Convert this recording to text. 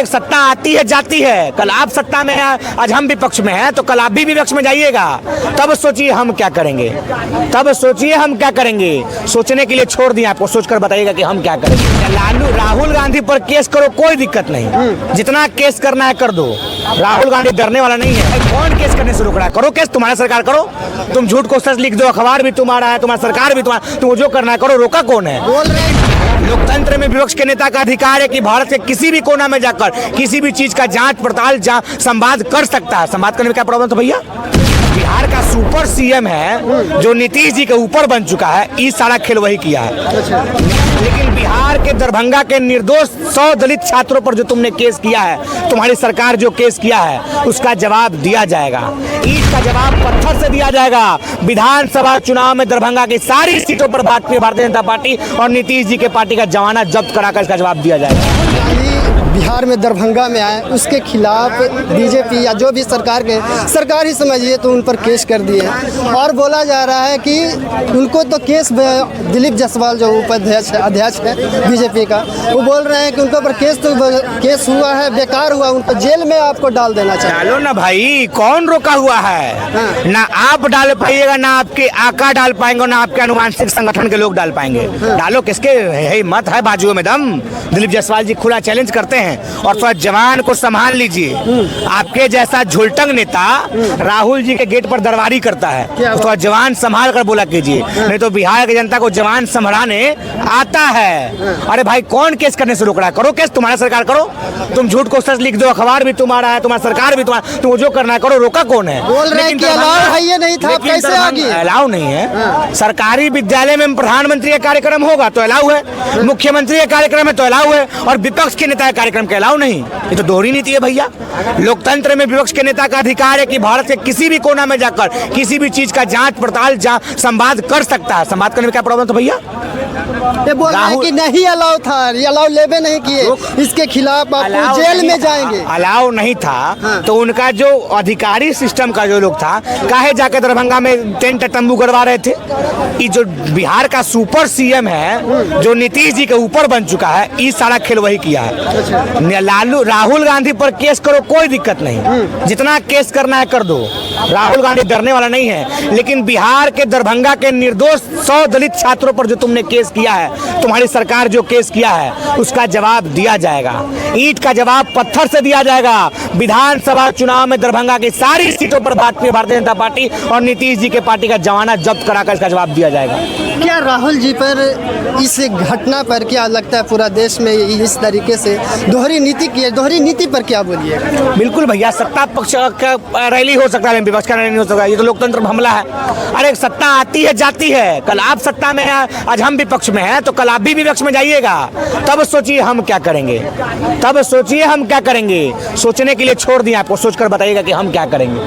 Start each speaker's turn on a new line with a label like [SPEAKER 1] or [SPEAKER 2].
[SPEAKER 1] अरे सत्ता आती है जाती है, कल आप सत्ता में हैं, आज हम विपक्ष में हैं, तो कल आप भी विपक्ष में जाइएगा। तब सोचिए हम क्या करेंगे, तब सोचिए हम क्या करेंगे। सोचने के लिए छोड़ दिया आपको, सोचकर बताइएगा कि हम क्या करेंगे। राहुल गांधी पर केस करो, कोई दिक्कत नहीं, जितना केस करना है कर दो। राहुल गांधी डरने वाला नहीं है। कौन केस करने से रोक रहा है? करो केस, तुम्हारा सरकार करो। तुम झूठ को सच लिख दो, अखबार भी तुम्हारा है, तुम्हारी सरकार भी तुम्हारा, तुम जो करना है करो। रोका कौन है? बोल रहे लोकतंत्र में विपक्ष के नेता का अधिकार है कि भारत के किसी भी कोना में जाकर किसी भी चीज का जांच पड़ताल संवाद कर सकता है। संवाद करने में क्या प्रॉब्लम था भैया? बिहार का सुपर सीएम है जो नीतीश जी के ऊपर बन चुका है, इस सारा खेल वही किया है। लेकिन बिहार के दरभंगा के निर्दोष 100 दलित छात्रों पर जो तुमने केस किया है, तुम्हारी सरकार जो केस किया है, उसका जवाब दिया जाएगा। ईंट का जवाब पत्थर से दिया जाएगा। विधानसभा चुनाव में दरभंगा की सारी सीटों पर भारतीय जनता पार्टी और नीतीश जी के पार्टी का जमानत जब्त कराकर इसका जवाब दिया जाएगा।
[SPEAKER 2] बिहार में दरभंगा में आए, उसके खिलाफ बीजेपी या जो भी सरकार ही समझिए तो उन पर केस कर दिए और बोला जा रहा है कि उनको तो केस दिलीप जायसवाल जो अध्यक्ष है बीजेपी का, वो बोल रहे हैं कि उनके ऊपर केस हुआ है, बेकार हुआ, उनको जेल में आपको डाल देना चाहिए।
[SPEAKER 1] डालो ना भाई, कौन रोका हुआ है? ना आप डाल पाइएगा, ना आपके आका डाल पाएंगे, ना आपके अनुवांशिक संगठन के लोग डाल पाएंगे। डालो, किसके हिम्मत है बाजुओं में दम? दिलीप जायसवाल जी खुला चैलेंज करते हैं और थोड़ा जवान को संभाल लीजिए। आपके जैसा झुलटंग नेता राहुल जी के गेट पर दरबारी करता है, तो थोड़ा जवान संभाल कर बोला कीजिए, नहीं तो बिहार की जनता को जवान संभलाने आता है। अरे भाई, कौन केस करने से रोक रहा है? करो केस, तुम्हारा सरकार करो। तुम झूठ को सच लिख दो, अखबार भी तुम्हारा है, तुम्हारी सरकार भी तुम्हारा, तुम जो करना है करो। रोका कौन है?
[SPEAKER 2] बोल रहे हैं कि अलाउ है, ये नहीं था, कैसे आ गई?
[SPEAKER 1] अलाउ नहीं है। सरकारी विद्यालय में प्रधानमंत्री का कार्यक्रम होगा तो अलाउ है, मुख्यमंत्री का कार्यक्रम है तो अलाउ है, और विपक्ष के नेता का कार्यक्रम के अलाउ नहीं। ये तो दोहरी नीति है भैया। लोकतंत्र में विपक्ष के नेता का अधिकार है कि भारत के किसी भी कोना में जाकर किसी भी चीज का जांच पड़ताल संवाद कर सकता है। संवाद करने में क्या प्रॉब्लम था भैया?
[SPEAKER 2] ये बोल रहे हैं कि नहीं अलाउ था, ये अलाउ लेवे नहीं किए, इसके खिलाफ आप जेल में जाएंगे।
[SPEAKER 1] अलाउ नहीं था तो उनका जो अधिकारी सिस्टम का जो लोग था, काहे जाके दरभंगा में टेंट तंबू गड़वा रहे थे? ये जो बिहार का सुपर सीएम है जो नीतीश जी के ऊपर बन चुका है, इस सारा खेल वही किया है। राहुल गांधी पर केस करो, कोई दिक्कत नहीं, जितना केस करना है कर दो। राहुल गांधी डरने वाला नहीं है। लेकिन बिहार के दरभंगा के निर्दोष 100 दलित छात्रों पर जो तुमने केस किया है, तुम्हारी सरकार जो केस किया है, उसका जवाब दिया जाएगा। ईंट का जवाब पत्थर से दिया जाएगा। विधानसभा चुनाव में दरभंगा की सारी सीटों पर भारतीय जनता पार्टी और नीतीश जी के पार्टी का जमानत जब्त कराकर इसका जवाब दिया जाएगा।
[SPEAKER 2] क्या राहुल जी पर इस घटना पर क्या लगता है? पूरा देश में इस तरीके से दोहरी नीति पर क्या बोलिए?
[SPEAKER 1] बिल्कुल भैया, सत्ता पक्ष का रैली हो सकता है, विपक्ष का रैली नहीं हो सकता। ये तो लोकतंत्र में हमला है। अरे सत्ता आती है जाती है, कल आप सत्ता में हैं, आज हम विपक्ष में हैं, तो कल आप भी विपक्ष में जाइएगा। तब सोचिए हम क्या करेंगे, तब सोचिए हम क्या करेंगे। सोचने के लिए छोड़ दिया आपको, सोचकर बताइएगा कि हम क्या करेंगे।